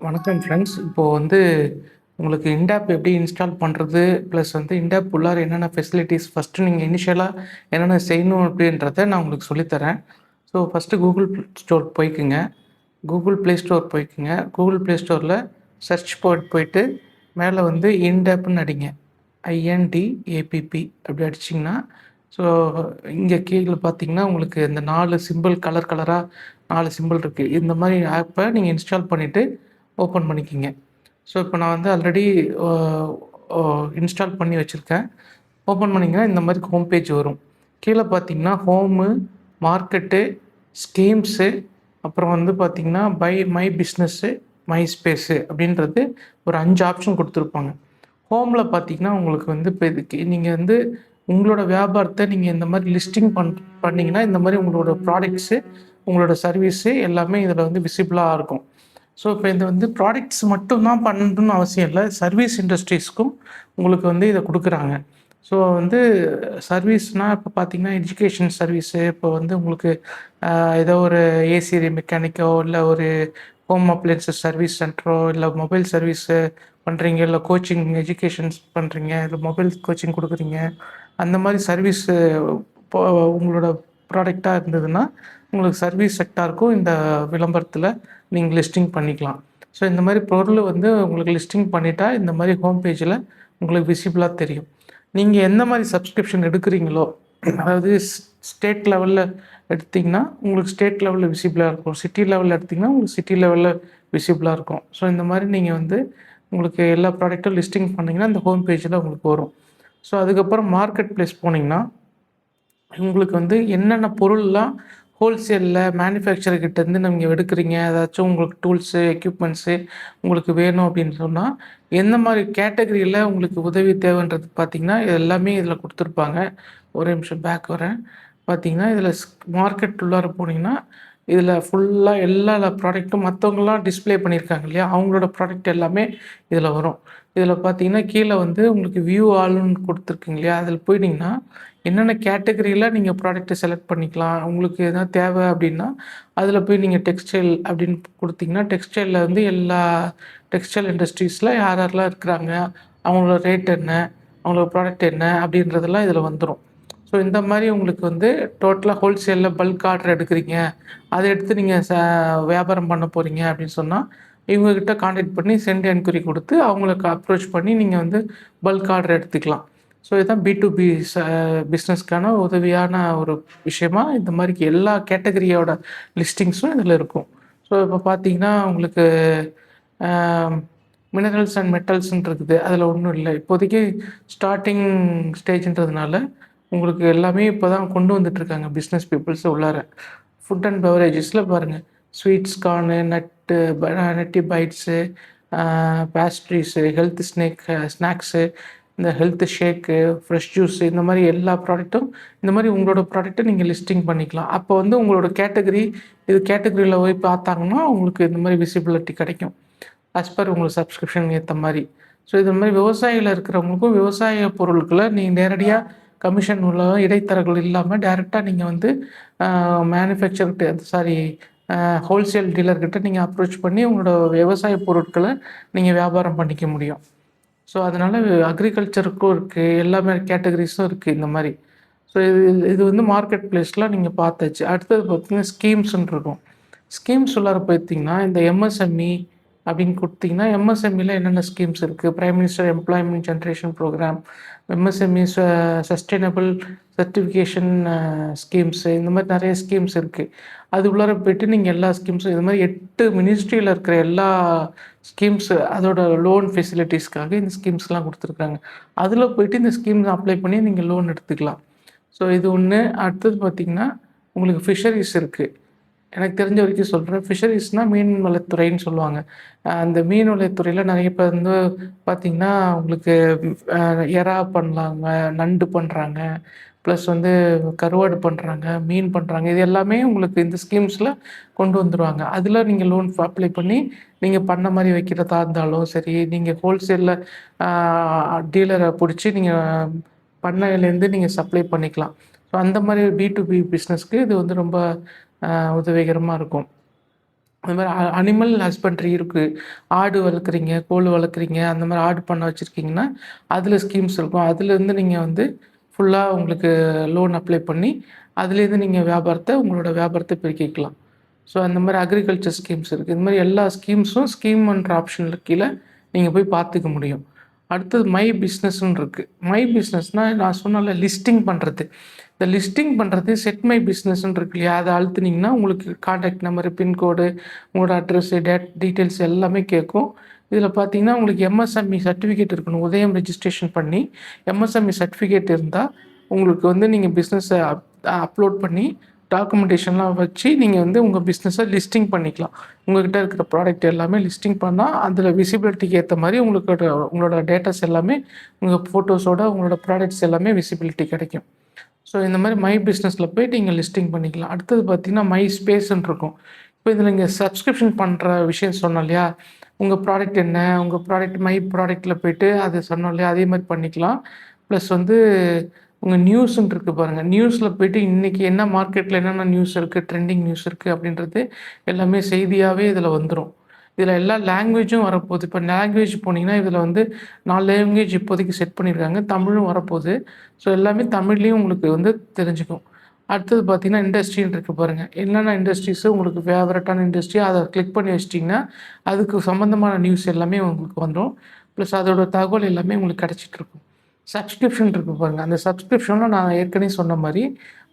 வணக்கம் ஃப்ரெண்ட்ஸ். இப்போது உங்களுக்கு இண்டாப் எப்படி இன்ஸ்டால் பண்ணுறது, ப்ளஸ் இண்டாப் உள்ளார என்னென்ன ஃபெசிலிட்டிஸ் ஃபஸ்ட்டு நீங்கள் இனிஷியலாக என்னென்ன செய்யணும் அப்படின்றத நான் உங்களுக்கு சொல்லித்தரேன். ஸோ ஃபஸ்ட்டு கூகுள் ஸ்டோர் போய்க்குங்க. கூகுள் ப்ளே ஸ்டோர் போய்க்குங்க. கூகுள் ப்ளே ஸ்டோரில் சர்ச் போயிட்டு மேலே இண்டாப்னு அடிங்க. INDAPP அப்படி அடிச்சிங்கன்னா, ஸோ இங்கே கீழே பார்த்தீங்கன்னா உங்களுக்கு இந்த 4 சிம்பிள் கலர் கலராக 4 சிம்பிள் இருக்குது. இந்த மாதிரி ஆப்பை நீங்கள் இன்ஸ்டால் பண்ணிவிட்டு ஓப்பன் பண்ணிக்கிங்க. ஸோ இப்போ நான் ஆல்ரெடி இன்ஸ்டால் பண்ணி வச்சுருக்கேன். ஓப்பன் பண்ணிங்கன்னா இந்த மாதிரி ஹோம் பேஜ் வரும். கீழே பார்த்தீங்கன்னா ஹோமு, மார்க்கெட்டு, ஸ்கீம்ஸு, அப்புறம் பார்த்தீங்கன்னா மை பிஸ்னஸ்ஸு, மை ஸ்பேஸு அப்படின்றது ஒரு 5 ஆப்ஷன் கொடுத்துருப்பாங்க. ஹோமில் பார்த்தீங்கன்னா உங்களுக்கு இப்போ இதுக்கு நீங்கள் உங்களோட வியாபாரத்தை நீங்கள் இந்த மாதிரி லிஸ்டிங் பண்ணிங்கன்னா இந்த மாதிரி உங்களோட ப்ராடக்ட்ஸு, உங்களோட சர்வீஸு எல்லாமே இதில் விசிபிளாக இருக்கும். ஸோ இப்போ இது ப்ராடக்ட்ஸ் மட்டும் தான் பண்ணணும்னு அவசியம் இல்லை. சர்வீஸ் இண்டஸ்ட்ரீஸ்க்கும் உங்களுக்கு இதை கொடுக்குறாங்க. ஸோ சர்வீஸ்னால் இப்போ பார்த்தீங்கன்னா எஜுகேஷன் சர்வீஸு, இப்போ உங்களுக்கு ஏதோ ஒரு ஏசி மெக்கானிக்கோ, இல்லை ஒரு ஹோம் அப்ளையன்சஸ் சர்வீஸ் சென்டரோ, இல்லை மொபைல் சர்வீஸு பண்ணுறீங்க, இல்லை கோச்சிங் எஜுகேஷன்ஸ் பண்ணுறீங்க, இல்லை மொபைல் கோச்சிங் கொடுக்குறீங்க, அந்த மாதிரி சர்வீஸு இப்போ உங்களோட ப்ராடக்டாக இருந்ததுன்னா உங்களுக்கு சர்வீஸ் செக்டாருக்கும் இந்த விளம்பரத்தில் நீங்கள் லிஸ்டிங் பண்ணிக்கலாம். ஸோ இந்த மாதிரி பொருள் உங்களுக்கு லிஸ்டிங் பண்ணிட்டா இந்த மாதிரி ஹோம் பேஜில் உங்களுக்கு விசிபிளாக தெரியும். நீங்கள் எந்த மாதிரி சப்ஸ்கிரிப்ஷன் எடுக்கிறீங்களோ, அதாவது ஸ்டேட் லெவலில் எடுத்திங்கன்னா உங்களுக்கு ஸ்டேட் லெவலில் விசிபிளாக இருக்கும். சிட்டி லெவலில் எடுத்திங்கன்னா உங்களுக்கு சிட்டி லெவலில் விசிபிளாக இருக்கும். ஸோ இந்த மாதிரி நீங்கள் உங்களுக்கு எல்லா ப்ராடக்ட்டும் லிஸ்டிங் பண்ணிங்கன்னா இந்த ஹோம் பேஜில் உங்களுக்கு வரும். ஸோ அதுக்கப்புறம் மார்க்கெட் ப்ளேஸ் போனீங்கன்னா உங்களுக்கு என்னென்ன பொருள்லாம் ஹோல்சேலில் மேனுஃபேக்சர்கிட்டேருந்து நீங்கள் எடுக்கிறீங்க, ஏதாச்சும் உங்களுக்கு டூல்ஸு, எக்யூப்மெண்ட்ஸு உங்களுக்கு வேணும் அப்படின்னு சொன்னால் எந்த மாதிரி கேட்டகரியில் உங்களுக்கு உதவி தேவைன்றது பார்த்தீங்கன்னா எல்லாமே இதில் கொடுத்துருப்பாங்க. ஒரே நிமிஷம் பேக் வரேன். பார்த்தீங்கன்னா இதில் மார்க்கெட் உள்ளார போனீங்கன்னா இதில் ஃபுல்லாக எல்லா ப்ராடக்ட்டும் மற்றவங்களாம் டிஸ்பிளே பண்ணியிருக்காங்க இல்லையா, அவங்களோட ப்ராடக்ட் எல்லாமே இதில் வரும். இதில் பார்த்தீங்கன்னா கீழே உங்களுக்கு வியூ ஆல்னு கொடுத்துருக்குங்க இல்லையா, அதில் போயிட்டிங்கன்னா என்னென்ன கேட்டகரியில் நீங்கள் ப்ராடக்ட்டை செலக்ட் பண்ணிக்கலாம். உங்களுக்கு எதனா தேவை அப்படின்னா அதில் போய் நீங்கள் டெக்ஸ்டைல் அப்படின்னு கொடுத்தீங்கன்னா டெக்ஸ்டைலில் எல்லா டெக்ஸ்டைல் இண்டஸ்ட்ரீஸில் யார் யாரெல்லாம் இருக்கிறாங்க, அவங்களோட ரேட் என்ன, அவங்களோட ப்ராடக்ட் என்ன அப்படின்றதெல்லாம் இதில் வந்துடும். ஸோ இந்த மாதிரி உங்களுக்கு டோட்டலாக ஹோல்சேலில் பல்க் ஆர்டர் எடுக்கிறீங்க, அதை எடுத்து நீங்கள் வியாபாரம் பண்ண போகிறீங்க அப்படின்னு சொன்னால் இவங்கக்கிட்ட காண்டாக்ட் பண்ணி சென்ட் என்கொயரி கொடுத்து அவங்களுக்கு அப்ரோச் பண்ணி நீங்கள் பல்க் ஆர்டர் எடுத்துக்கலாம். ஸோ இதுதான் B2B பிஸ்னஸ்க்கான உதவியான ஒரு விஷயமா இந்த மாதிரி எல்லா கேட்டகரியோட லிஸ்டிங்ஸும் இதில் இருக்கும். ஸோ இப்போ பார்த்தீங்கன்னா உங்களுக்கு மினரல்ஸ் அண்ட் மெட்டல்ஸ்ன்னு இருக்குது. அதில் ஒன்றும் இல்லை இப்போதைக்கு ஸ்டார்டிங் ஸ்டேஜ்ன்றதுனால உங்களுக்கு எல்லாமே இப்போ தான் கொண்டு வந்துட்டுருக்காங்க பிஸ்னஸ் பீப்புள்ஸ் உள்ளார. ஃபுட் அண்ட் பெவரேஜஸில் பாருங்கள், ஸ்வீட்ஸ், கார்னு, நட்டி பைட்ஸு, பேஸ்ட்ரீஸு, ஹெல்த் ஸ்நாக்ஸு, இந்த ஹெல்த் ஷேக்கு, ஃப்ரெஷ் ஜூஸு, இந்த மாதிரி எல்லா ப்ராடக்ட்டும் இந்த மாதிரி உங்களோட ப்ராடக்ட்டை நீங்கள் லிஸ்டிங் பண்ணிக்கலாம். அப்போ உங்களோட கேட்டகரி இது கேட்டகரியில் போய் பார்த்தாங்கன்னா உங்களுக்கு இந்த மாதிரி விசிபிலிட்டி கிடைக்கும் பர் உங்களுக்கு சப்ஸ்கிரிப்ஷன் ஏற்ற மாதிரி. ஸோ இது மாதிரி விவசாயியில் இருக்கிறவங்களுக்கும் விவசாய பொருட்களை நீங்கள் நேரடியாக கமிஷன் உள்ள இடைத்தரகர்கள் இல்லாமல் டைரெக்டாக நீங்கள் ஹோல்சேல் டீலர்கிட்ட நீங்கள் அப்ரோச் பண்ணி உங்களோட விவசாய பொருட்களை நீங்கள் வியாபாரம் பண்ணிக்க முடியும். ஸோ அதனால் அக்ரிகல்ச்சருக்கும் இருக்குது, எல்லா மாதிரி கேட்டகரிஸும் இருக்குது இந்த மாதிரி. ஸோ இது மார்க்கெட் ப்ளேஸில் நீங்கள் பார்த்தாச்சு. அடுத்தது பார்த்தீங்கன்னா ஸ்கீம்ஸ்ன்னு இருக்கும். ஸ்கீம்ஸ் உள்ளார பார்த்தீங்கன்னா இந்த MSME அப்படின்னு கொடுத்தீங்கன்னா MSMEயில் என்னென்ன ஸ்கீம்ஸ் இருக்குது, prime minister employment generation program, MSME sustainable certification schemes, இந்த மாதிரி நிறைய ஸ்கீம்ஸ் இருக்குது. அது உள்ளார போய்ட்டு நீங்கள் எல்லா ஸ்கீம்ஸும் இது மாதிரி 8 மினிஸ்ட்ரியில் இருக்கிற எல்லா ஸ்கீம்ஸு அதோட லோன் ஃபெசிலிட்டிஸ்க்காக இந்த ஸ்கீம்ஸ்லாம் கொடுத்துருக்காங்க. அதில் போய்ட்டு இந்த ஸ்கீம்ஸ் அப்ளை பண்ணி நீங்கள் லோன் எடுத்துக்கலாம். ஸோ இது ஒன்று. அடுத்தது பார்த்திங்கன்னா உங்களுக்கு ஃபிஷரிஸ் இருக்குது. எனக்கு தெரிஞ்ச வரைக்கும் சொல்கிறேன். ஃபிஷரிஸ்னால் மீன் வளத்துறைன்னு சொல்லுவாங்க. அந்த மீன் வளத்துறையில் நிறைய பேர் பார்த்திங்கன்னா உங்களுக்கு எறா பண்ணலாங்க, நண்டு பண்ணுறாங்க, ப்ளஸ் கருவாடு பண்ணுறாங்க, மீன் பண்ணுறாங்க. இது எல்லாமே உங்களுக்கு இந்த ஸ்கீம்ஸில் கொண்டு வந்துடுவாங்க. அதில் நீங்கள் லோன் அப்ளை பண்ணி நீங்கள் பண்ண மாதிரி வைக்கிறதா இருந்தாலும் சரி, நீங்கள் ஹோல்சேலில் டீலரை பிடிச்சி நீங்கள் பண்ணையிலேருந்து நீங்கள் சப்ளை பண்ணிக்கலாம். ஸோ அந்த மாதிரி B2B பிஸ்னஸ்க்கு இது ரொம்ப உதவிகரமாக இருக்கும். அது மாரி அனிமல் ஹஸ்பண்ட்ரி இருக்குது. ஆடு வளர்க்குறீங்க, கோழி வளர்க்குறீங்க, அந்த மாரி ஆடு பண்ணை வச்சுருக்கீங்கன்னா, அதில ஸ்கீம்ஸ் இருக்கும். அதுலேருந்து நீங்கள் வந்து ஃபுல்லா உங்களுக்கு லோன் அப்ளை பண்ணி, அதுலேருந்து நீங்கள் உங்களோட வியாபாரத்த பெருக்கிக்கலாம். ஸோ அந்த மாரி அக்ரிகல்ச்சர் ஸ்கீம்ஸ் இருக்குது. இந்த மாரி எல்லா ஸ்கீம்ஸும் ஸ்கீம்ன்ற ஆப்ஷன்ல கீழ நீங்க போய் பார்த்துக்க முடியும். அடுத்தது மை பிஸ்னஸ்ன்னு இருக்கு. மை பிஸ்னஸ்னா நான் சொன்னேன்ல லிஸ்டிங் பண்றது. இந்த லிஸ்டிங் பண்றது செட் மை பிஸ்னஸ்ன்னு இருக்கு இல்லையா? அத அழுத்துனீங்கன்னா உங்களுக்கு கான்டாக்ட் நம்பரு, பின்கோடு, உங்களோட அட்ரஸு, டீட்டெயில்ஸ் எல்லாமே கேட்கும். இதில பார்த்தீங்கன்னா, உங்களுக்கு எம்எஸ்எம்இ சர்டிஃபிகேட் இருக்கணும். உதயம் ரெஜிஸ்ட்ரேஷன் பண்ணி எம்எஸ்எம்இ சர்டிஃபிகேட் இருந்தா, உங்களுக்கு வந்து நீங்க பிசினஸ அப்லோட் பண்ணி டாக்குமெண்டேஷன்லாம் வச்சு நீங்க வந்து உங்க பிசினஸ லிஸ்டிங் பண்ணிக்கலாம். உங்ககிட்ட இருக்கிற ப்ராடக்ட் எல்லாமே லிஸ்டிங் பண்ணா, அதில விசிபிலிட்டிக்கு ஏத்த மாரி உங்களோட டேட்டாஸ் எல்லாமே உங்க ஃபோட்டோஸோட உங்களோட ப்ராடக்ட்ஸ் எல்லாமே விசிபிலிட்டி கிடைக்கும். ஸோ இந்த மாரி மை பிஸ்னஸ்ல போயிட்டு நீங்க லிஸ்டிங் பண்ணிக்கலாம். அடுத்தது பார்த்தீங்கன்னா, மை ஸ்பேஸ்ன்னு இருக்கும். இப்போ இதில நீங்க சப்ஸ்கிரிப்ஷன் பண்ற விஷயம் சொன்னோம் இல்லையா? உங்க ப்ராடக்ட் என்ன? உங்க ப்ராடக்ட் மை ப்ராடக்ட்ல போயிட்டு அது சொன்னோம் இல்லையா? அதே மாரி பண்ணிக்கலாம். ப்ளஸ் வந்து உங்க நியூஸ்ன்னு இருக்கு பாருங்க. நியூஸ்ல போயிட்டு இன்னைக்கு என்ன மார்க்கெட்ல என்னென்ன நியூஸ் இருக்கு, ட்ரெண்டிங் நியூஸ் இருக்கு அப்படின்றது எல்லாமே செய்தியாவே இதில வந்துரும். இதில எல்லா லாங்குவேஜும் வரப்போது. இப்போ லாங்குவேஜ் போனீங்கன்னா, இதில வந்து 4 லாங்குவேஜ் இப்போதைக்கு செட் பண்ணியிருக்காங்க. தமிழும் வரப்போது. ஸோ எல்லாமே தமிழ்லயும் உங்களுக்கு வந்து தெரிஞ்சுக்கும். அடுத்தது பார்த்தீங்கன்னா, இண்டஸ்ட்ரின்னு இருக்கு பாருங்க. என்னென்ன இண்டஸ்ட்ரீஸு உங்களுக்கு ஃபேவரட்டான இண்டஸ்ட்ரி அத கிளிக் பண்ணி வச்சுட்டீங்கன்னா, அதுக்கு சம்மந்தமான நியூஸ் எல்லாமே உங்களுக்கு வந்துரும். ப்ளஸ் அதோட தகவல் எல்லாமே உங்களுக்கு கிடைச்சிட்டுருக்கும். சப்ஸ்கிரிப்ஷன் இருக்கு பாருங்க. அந்த சப்ஸ்கிரிப்ஷன்ல நான் ஏற்கனவே சொன்ன மாரி,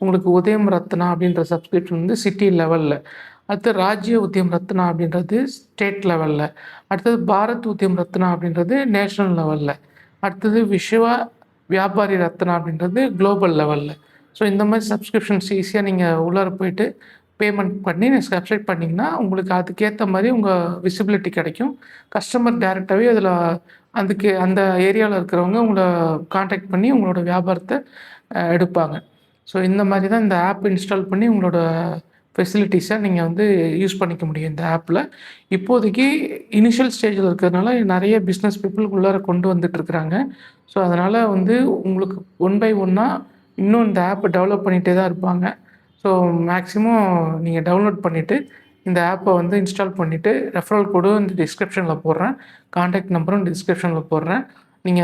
உங்களுக்கு உதயம் ரத்னா அப்படின்ற சப்ஸ்கிரிப்ஷன் வந்து சிட்டி லெவல்ல. அடுத்து ராஜ்ய உத்யம் ரத்னா அப்படின்றது ஸ்டேட் லெவல்ல. அடுத்தது பாரத் உத்யம் ரத்னா அப்படின்றது நேஷனல் லெவல்ல. அடுத்தது விஸ்வ வியாபாரி ரத்னா அப்படின்றது குளோபல் லெவல்ல. ஸோ இந்த மாரி சப்ஸ்கிரிப்ஷன்ஸ் ஈஸியா நீங்க உள்ளார போயிட்டு பேமெண்ட் பண்ணி சப்ஸ்கிரைப் பண்ணீங்கன்னா, உங்களுக்கு அதுக்கேத்த மாரி உங்க விசிபிலிட்டி கிடைக்கும். கஸ்டமர் டைரக்ட்டாவே அதில அதுக்கு அந்த ஏரியால இருக்கிறவங்க உங்கள கான்டாக்ட் பண்ணி உங்களோட வியாபாரத்த எடுப்பாங்க. ஸோ இந்த மாரி தான் இந்த ஆப் இன்ஸ்டால் பண்ணி உங்களோட ஃபெசிலிட்டீஸ நீங்க வந்து யூஸ் பண்ணிக்க முடியும் இந்த ஆப்ல. இப்போதைக்கு இனிஷியல் ஸ்டேஜ்ல இருக்கிறதுனால நெறைய பிசினஸ் பீப்பிள் உள்ளார கொண்டு வந்துட்டுருக்காங்க. ஸோ அதனால வந்து உங்களுக்கு ஒன் பை ஒன்னா இன்னும் இந்த ஆப் டெவலப் பண்ணிட்டே தான் இருப்பாங்க. ஸோ மேக்ஸிமம் நீங்க டவுன்லோட் பண்ணிட்டு, இந்த ஆப்ப வந்து இன்ஸ்டால் பண்ணிட்டு, ரெஃபரல் கோடும் இந்த டிஸ்கிரிப்ஷன்ல போடுறேன். கான்டாக்ட் நம்பரும் டிஸ்கிரிப்ஷன்ல போடுறேன். நீங்க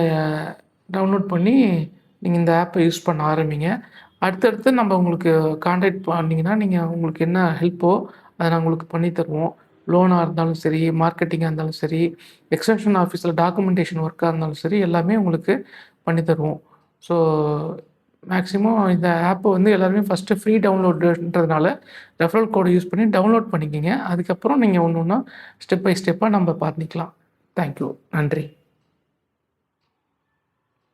டவுன்லோட் பண்ணி, நீங்க இந்த ஆப்ப யூஸ் பண்ண ஆரம்பிங்க. அடுத்தடுத்து நம்ம உங்களுக்கு கான்டாக்ட் பண்ணீங்கன்னா, நீங்க உங்களுக்கு என்ன ஹெல்ப்போ, அத நான் உங்களுக்கு பண்ணி தருவோம். லோனா இருந்தாலும் சரி, மார்க்கெட்டிங்கா இருந்தாலும் சரி, எக்ஸ்டென்ஷன் ஆஃபீஸ்ல டாக்குமெண்டேஷன் ஒர்க்கா இருந்தாலும் சரி, எல்லாமே உங்களுக்கு பண்ணி தருவோம். ஸோ மேக்ஸிமம் இந்த ஆப்ப வந்து எல்லாருமே ஃபர்ஸ்ட்டு ஃப்ரீ டவுன்லோடுன்றதுனால, ரெஃபரல் கோட யூஸ் பண்ணி டவுன்லோட் பண்ணிக்கங்க. அதுக்கப்புறம் நீங்க ஒண்ணு ஒண்ணா ஸ்டெப் பை ஸ்டெப்பா நம்ம பண்ணிக்கலாம். Thank you. நன்றி.